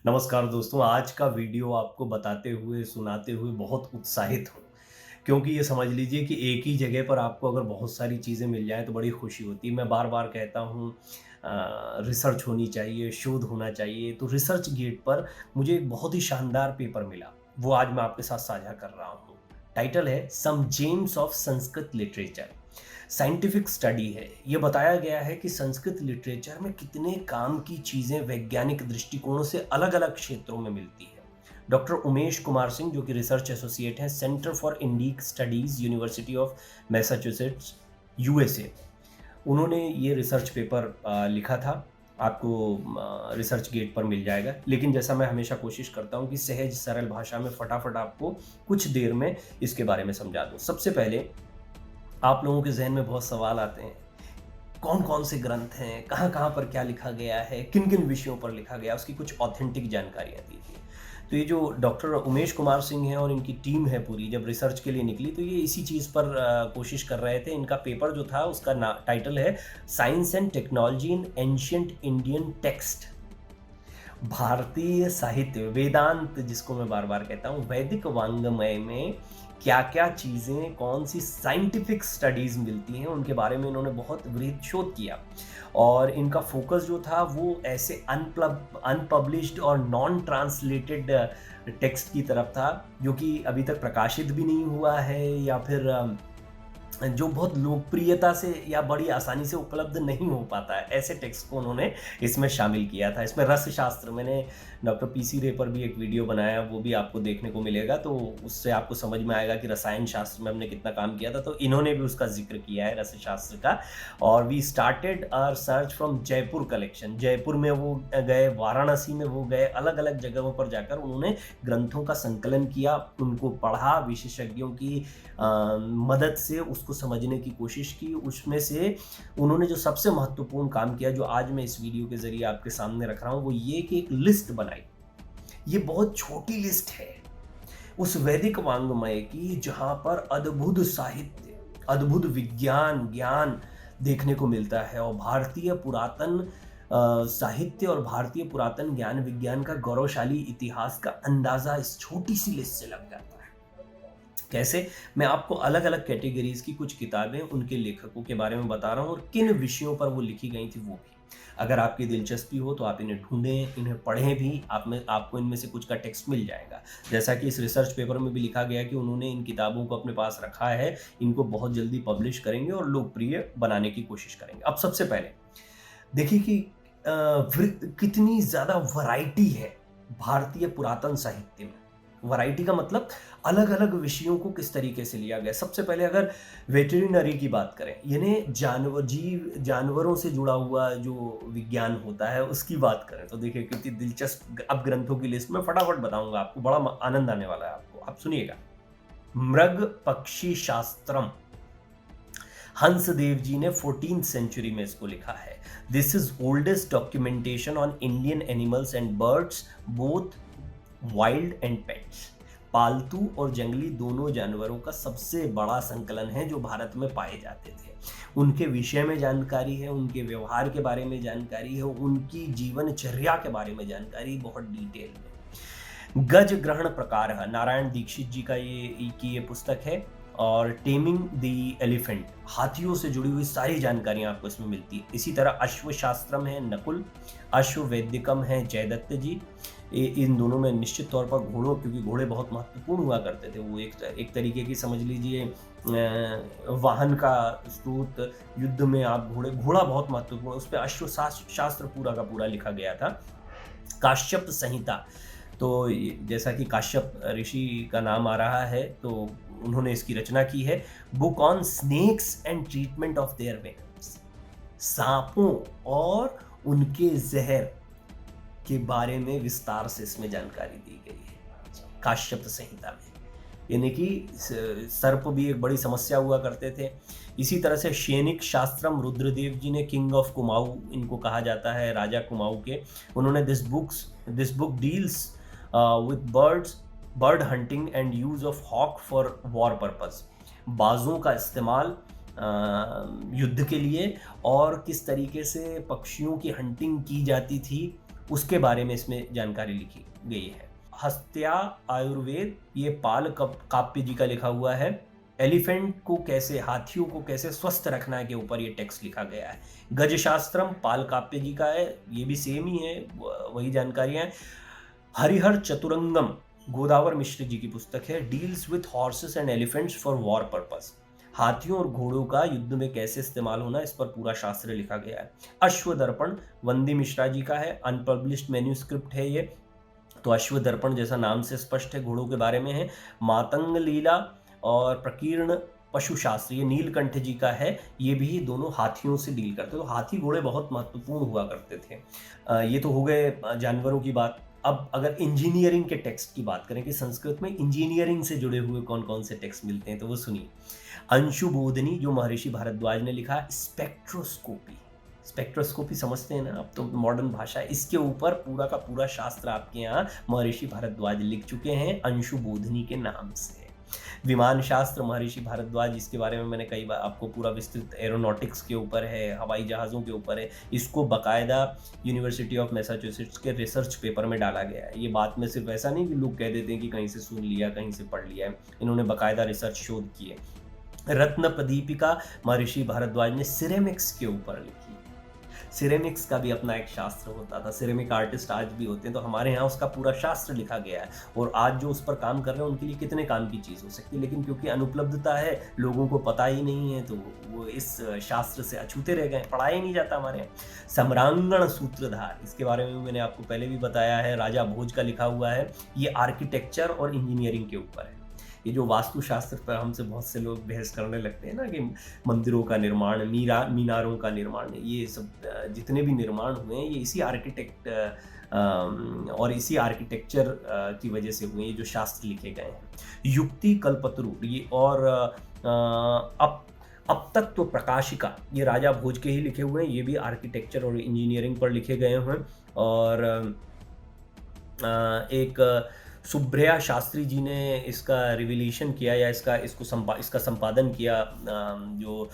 नमस्कार दोस्तों, आज का वीडियो आपको बताते हुए, सुनाते हुए बहुत उत्साहित हूँ। क्योंकि ये समझ लीजिए कि एक ही जगह पर आपको अगर बहुत सारी चीज़ें मिल जाएँ तो बड़ी खुशी होती है। मैं बार-बार कहता हूँ रिसर्च होनी चाहिए, शोध होना चाहिए। तो रिसर्च गेट पर मुझे एक बहुत ही शानदार पेपर मिला, वो आज मैं आपके साथ साझा कर रहा हूँ। टाइटल है some gems of Sanskrit literature. Scientific study है। ये बताया गया है कि संस्कृत लिटरेचर में कितने काम की चीज़ें वैज्ञानिक दृष्टिकोणों से अलग-अलग क्षेत्रों में मिलती है। डॉक्टर उमेश कुमार सिंह जो कि रिसर्च एसोसिएट हैं centre for Indic studies university of Massachusetts USA. उन्होंने ये रिसर्च पेपर लिखा था। आपको रिसर्च गेट पर मिल जाएगा। लेकिन जैसा मैं हमेशा कोशिश करता हूँ कि सहज सरल भाषा में फटाफट आपको कुछ देर में इसके बारे में समझा दूँ। सबसे पहले आप लोगों के ज़हन में बहुत सवाल आते हैं, कौन-कौन से ग्रंथ हैं, कहाँ-कहाँ पर क्या लिखा गया है, किन-किन विषयों पर लिखा गया है, उसकी कुछ ऑथेंटिक जानकारियाँ दीजिए। तो ये जो डॉक्टर उमेश कुमार सिंह हैं और इनकी टीम है पूरी, जब रिसर्च के लिए निकली तो ये इसी चीज़ पर कोशिश कर रहे थे। इनका पेपर जो था उसका ना टाइटल है science and technology in ancient Indian text. भारतीय साहित्य, वेदांत जिसको मैं बार-बार कहता हूँ, वैदिक वाङ्मय में क्या-क्या चीज़ें, कौन-सी साइंटिफिक स्टडीज़ मिलती हैं, उनके बारे में इन्होंने बहुत वृहद शोध किया। और इनका फ़ोकस जो था वो ऐसे अनपब्लिश्ड और नॉन ट्रांसलेटेड टेक्स्ट की तरफ था, जो कि अभी तक प्रकाशित भी नहीं हुआ है या फिर जो बहुत लोकप्रियता से या बड़ी आसानी से उपलब्ध नहीं हो पाता है, ऐसे टेक्स्ट को उन्होंने इसमें शामिल किया था। इसमें रसशास्त्र मैंने डॉक्टर पीसी रे पर भी एक वीडियो बनाया, वो भी आपको देखने को मिलेगा, तो उससे आपको समझ में आएगा कि रसायन शास्त्र में हमने कितना काम किया था। तो इन्होंने भी उसका ज़िक्र किया है रसशास्त्र का। और we started our search from Jaipur collection. Jaipur में वो गए, वाराणसी में वो गए, अलग-अलग जगहों पर जाकर उन्होंने ग्रंथों का संकलन किया, उनको पढ़ा, विशेषज्ञों की मदद से उसको समझने की कोशिश की। उसमें से उन्होंने जो सबसे महत्वपूर्ण काम किया, जो आज मैं इस वीडियो के ज़रिए आपके सामने रख रहा हूँ, वो ये कि एक लिस्ट बनाई। ये बहुत छोटी लिस्ट है उस वैदिक वाङ्मय की, जहाँ पर अद्भुत साहित्य, अद्भुत विज्ञान, ज्ञान देखने को मिलता है। और भारतीय पुरातन साहित्य और भारतीय पुरातन ज्ञान विज्ञान का गौरवशाली इतिहास का अंदाज़ा इस छोटी-सी लिस्ट से लग जाता है। कैसे? मैं आपको अलग-अलग कैटेगरीज़ की कुछ किताबें, उनके लेखकों के बारे में बता रहा हूँ और किन विषयों पर वो लिखी गई थी वो भी। अगर आपकी दिलचस्पी हो तो आप इन्हें ढूँढें, इन्हें पढ़ें भी, आपको इनमें से कुछ का टेक्स्ट मिल जाएगा। जैसा कि इस रिसर्च पेपर में भी लिखा गया कि उन्होंने इन किताबों को अपने पास रखा है, इनको बहुत जल्दी पब्लिश करेंगे और लोकप्रिय बनाने की कोशिश करेंगे। अब सबसे पहले देखिए कि कितनी ज़्यादा वैरायटी है भारतीय पुरातन साहित्य में। वैरायटी का मतलब अलग-अलग विषयों को किस तरीके से लिया गया। सबसे पहले अगर वेटरिनरी की बात करें, यानी जानवरों से जुड़ा हुआ जो विज्ञान होता है, उसकी बात करें, तो देखिए कितनी दिलचस्प अब ग्रंथों की लिस्ट मैं फटाफट बताऊँगा आपको, बड़ा आनंद आने वाला है आपको। आप सुनिएगा। मृग पक्षी शास्त्रम, हंसदेव जी ने 14th सेंचुरी में इसको लिखा है। This is oldest documentation on Indian animals and birds both wild and pets. पालतू और जंगली दोनों जानवरों का सबसे बड़ा संकलन है जो भारत में पाए जाते थे। उनके विषय में जानकारी है, उनके व्यवहार के बारे में जानकारी है, उनकी जीवनचर्या के बारे में जानकारी बहुत डिटेल में। गज ग्रहण प्रकार है, नारायण दीक्षित जी का ये पुस्तक है। और टेमिंग द एलिफेंट, हाथियों से जुड़ी हुई सारी जानकारियां आपको इसमें मिलती है। इसी तरह अश्वशास्त्रम है नकुल, अश्ववेदिकम है जयदत्त जी। इन दोनों में निश्चित तौर पर घोड़ों, क्योंकि घोड़े बहुत महत्वपूर्ण हुआ करते थे, वो एक तरीके की समझ लीजिए वाहन का स्रोत। युद्ध में आप घोड़ा बहुत महत्वपूर्ण, उस पर अश्वशास्त्र पूरा का पूरा लिखा गया था। काश्यप संहिता, तो जैसा कि काश्यप ऋषि का नाम आ रहा है, तो उन्होंने इसकी रचना की है। Book on snakes and treatment of their venoms, सांपों और उनके जहर के बारे में विस्तार से इसमें जानकारी दी गई है काश्यप संहिता में। यानी कि सर्प भी एक बड़ी समस्या हुआ करते थे। इसी तरह से शैनिक शास्त्रम, रुद्रदेव जी ने, किंग ऑफ कुमाऊं इनको कहा जाता है, राजा कुमाऊं के। उन्होंने this book deals with bird hunting and use of hawk for war purpose. बाजों का इस्तेमाल युद्ध के लिए और किस तरीके से पक्षियों की हंटिंग की जाती थी उसके बारे में इसमें जानकारी लिखी गई है। हस्त्या आयुर्वेद, ये पाल काप्य जी का लिखा हुआ है। एलिफेंट को कैसे, हाथियों को कैसे स्वस्थ रखना है के ऊपर ये टेक्स्ट लिखा गया है। गजशास्त्रम पाल काप्य जी का है, ये भी सेम ही है, वही जानकारियां हैं। हरिहर चतुरंगम गोदावर मिश्र जी की पुस्तक है, deals with horses and elephants for war purpose. हाथियों और घोड़ों का युद्ध में कैसे इस्तेमाल होना, इस पर पूरा शास्त्र लिखा गया है। अश्वदर्पण वंदी मिश्रा जी का है, अनपब्लिश्ड मैन्यूस्क्रिप्ट है ये। तो अश्वदर्पण जैसा नाम से स्पष्ट है, घोड़ों के बारे में है। मातंग लीला और प्रकीर्ण पशुशास्त्र, ये नीलकंठ जी का है, ये भी दोनों हाथियों से डील करते। तो हाथी घोड़े बहुत महत्वपूर्ण हुआ करते थे। ये तो हो गए जानवरों की बात। अब अगर इंजीनियरिंग के टेक्स्ट की बात करें कि संस्कृत में इंजीनियरिंग से जुड़े हुए कौन कौन से टेक्स्ट मिलते हैं, तो वो सुनिए। अंशुबोधनी, जो महर्षि भारद्वाज ने लिखा। स्पेक्ट्रोस्कोपी, स्पेक्ट्रोस्कोपी समझते हैं ना, अब तो मॉडर्न भाषा है। इसके ऊपर पूरा का पूरा शास्त्र आपके यहाँ महर्षि भारद्वाज लिख चुके हैं अंशुबोधनी के नाम से। विमान शास्त्र महर्षि भारद्वाज, इसके बारे में मैंने कई बार आपको पूरा विस्तृत, एरोनॉटिक्स के ऊपर है, हवाई जहाज़ों के ऊपर है। इसको बाकायदा यूनिवर्सिटी ऑफ मैसाचुसेट्स के रिसर्च पेपर में डाला गया है। ये बात में सिर्फ ऐसा नहीं कि लोग कह देते हैं कि कहीं से सुन लिया, कहीं से पढ़ लिया है, इन्होंने बाकायदा रिसर्च शोध किए। रत्न प्रदीपिका महर्षि भारद्वाज ने सिरेमिक्स के ऊपर लिखी। सिरेमिक्स का भी अपना एक शास्त्र होता था, सिरेमिक आर्टिस्ट आज भी होते हैं, तो हमारे यहाँ उसका पूरा शास्त्र लिखा गया है। और आज जो उस पर काम कर रहे हैं उनके लिए कितने काम की चीज़ हो सकती है, लेकिन क्योंकि अनुपलब्धता है, लोगों को पता ही नहीं है, तो वो इस शास्त्र से अछूते रह गए, पढ़ाया ही नहीं जाता हमारे यहाँ। सम्रांगण सूत्रधार, इसके बारे में मैंने आपको पहले भी बताया है, राजा भोज का लिखा हुआ है। ये आर्किटेक्चर और इंजीनियरिंग के ऊपर है। ये जो वास्तुशास्त्र पर हमसे बहुत से लोग बहस करने लगते हैं ना कि मंदिरों का निर्माण, मीनारों का निर्माण, ये सब जितने भी निर्माण हुए हैं, ये इसी आर्किटेक्ट और इसी आर्किटेक्चर की वजह से हुए, ये जो शास्त्र लिखे गए हैं। युक्ति कल्पतरु, ये और अब तक तो प्रकाशिका, ये राजा भोज के ही लिखे हुए हैं, ये भी आर्किटेक्चर और इंजीनियरिंग पर लिखे गए हैं। और एक सुब्रया शास्त्री जी ने इसका रिविलेशन किया, या इसका संपादन किया, जो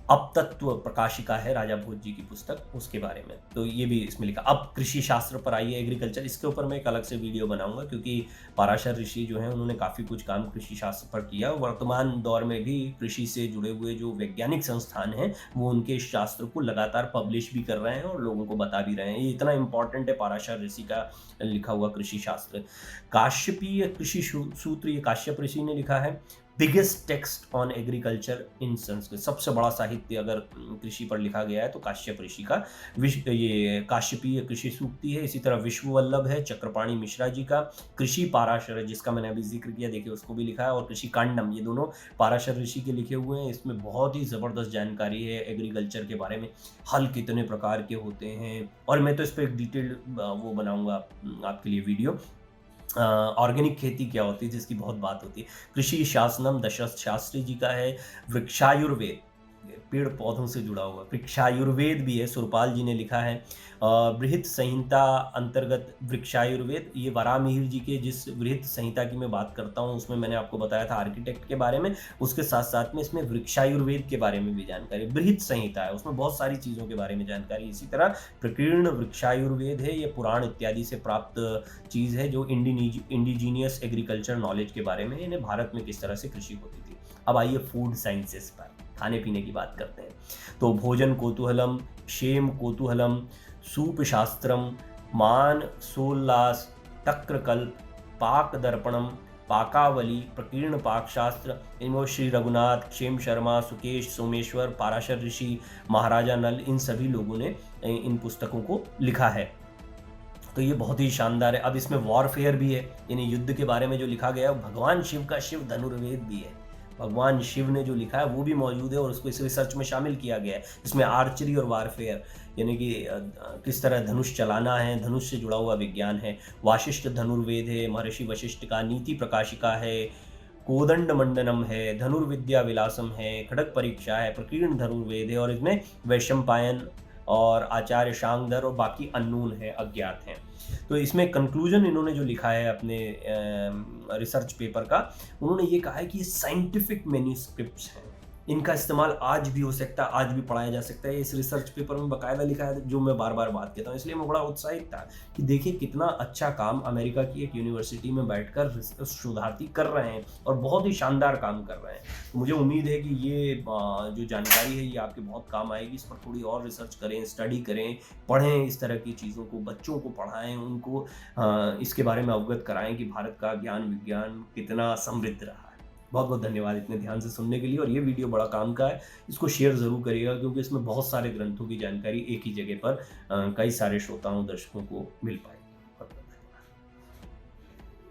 अब तत्व प्रकाशिका है राजा भोज जी की पुस्तक, उसके बारे में, तो ये भी इसमें लिखा। अब कृषि शास्त्र पर आइए, एग्रीकल्चर, इसके ऊपर मैं एक अलग से वीडियो बनाऊंगा, क्योंकि पराशर ऋषि जो हैं उन्होंने काफ़ी कुछ काम कृषि शास्त्र पर किया। वर्तमान दौर में भी कृषि से जुड़े हुए जो वैज्ञानिक संस्थान हैं, वो उनके इस शास्त्र को लगातार पब्लिश भी कर रहे हैं और लोगों को बता भी रहे हैं। ये इतना इंपॉर्टेंट है पराशर ऋषि का लिखा हुआ कृषि शास्त्र। काश्यपीय कृषि सूत्र, ये काश्यप ऋषि ने लिखा है। Biggest text on agriculture in Sanskrit, सबसे बड़ा साहित्य अगर कृषि पर लिखा गया है तो काश्यप ऋषि का ये काश्यपीय कृषि सूक्ति है। इसी तरह विश्ववल्लभ है चक्रपाणी मिश्रा जी का। कृषि पाराशर, जिसका मैंने अभी जिक्र किया, देखिए उसको भी लिखा है। और कृषि कांडम, ये दोनों पाराशर ऋषि के लिखे हुए हैं। इसमें बहुत ही ज़बरदस्त जानकारी है एग्रीकल्चर के बारे में, हल कितने प्रकार के होते हैं, और मैं तो इस पर एक डिटेल्ड वो बनाऊंगा आपके लिए वीडियो। ऑर्गेनिक खेती क्या होती है, जिसकी बहुत बात होती है। कृषि शासनम दशरथ शास्त्री जी का है। वृक्षायुर्वेद, पेड़ पौधों से जुड़ा हुआ वृक्षायुर्वेद भी है, सुरपाल जी ने लिखा है। बृहत संहिता अंतर्गत वृक्षायुर्वेद, ये वराहमिहिर जी के जिस बृहत संहिता की मैं बात करता हूँ, उसमें मैंने आपको बताया था आर्किटेक्ट के बारे में, उसके साथ साथ में इसमें वृक्षायुर्वेद के बारे में भी जानकारी। बृहत संहिता है, उसमें बहुत सारी चीज़ों के बारे में जानकारी। इसी तरह प्रकीर्ण वृक्षायुर्वेद है, ये पुराण इत्यादि से प्राप्त चीज़ है, जो इंडिजीनियस एग्रीकल्चर नॉलेज के बारे में, इन्हें भारत में किस तरह से कृषि होती थी। अब आइए फूड साइंसेस पर, खाने पीने की बात करते हैं। तो भोजन कौतूहलम, क्षेम कौतूहलम, सूप शास्त्रम, मान सोल्लास, तक्रकल्प, पाक दर्पणम, पाकावली, प्रकीर्ण पाक शास्त्र, इनमें श्री रघुनाथ, क्षेम शर्मा, सुकेश सोमेश्वर, पाराशर ऋषि, महाराजा नल, इन सभी लोगों ने इन पुस्तकों को लिखा है। तो ये बहुत ही शानदार है। अब इसमें वॉरफेयर भी है, यानी युद्ध के बारे में जो लिखा गया है। भगवान शिव का शिव धनुर्वेद भी है, भगवान शिव ने जो लिखा है वो भी मौजूद है और उसको इस रिसर्च में शामिल किया गया है। इसमें आर्चरी और वारफेयर, यानी कि किस तरह धनुष चलाना है, धनुष से जुड़ा हुआ विज्ञान है। वाशिष्ठ धनुर्वेद है, महर्षि वशिष्ठ का। नीति प्रकाशिका है, कोदंड मंडनम है, धनुर्विद्या विलासम है, खड़ग परीक्षा है, प्रकीर्ण धनुर्वेद है, और इसमें वैशंपायन और आचार्य शांगधर और बाकी अननोन है, अज्ञात हैं। तो इसमें कंक्लूजन इन्होंने जो लिखा है अपने रिसर्च पेपर का, उन्होंने ये कहा है कि ये साइंटिफिक मैन्यूस्क्रिप्ट्स हैं, इनका इस्तेमाल आज भी हो सकता है, आज भी पढ़ाया जा सकता है। इस रिसर्च पेपर में बाकायदा लिखा है, जो मैं बार-बार बात कहता हूँ। इसलिए मैं बड़ा उत्साहित था कि देखिए कितना अच्छा काम अमेरिका की एक यूनिवर्सिटी में बैठकर शोधार्थी कर रहे हैं और बहुत ही शानदार काम कर रहे हैं। तो मुझे उम्मीद है कि ये जो जानकारी है ये आपके बहुत काम आएगी। इस पर थोड़ी और रिसर्च करें, स्टडी करें, पढ़ें इस तरह की चीज़ों को, बच्चों को पढ़ाएँ, उनको इसके बारे में अवगत कराएँ कि भारत का ज्ञान विज्ञान कितना समृद्ध रहा है। बहुत-बहुत धन्यवाद इतने ध्यान से सुनने के लिए, और ये वीडियो बड़ा काम का है। इसको शेयर ज़रूर करिएगा क्योंकि इसमें बहुत सारे ग्रंथों की जानकारी एक ही जगह पर कई सारे श्रोताओं, दर्शकों को मिल पाए।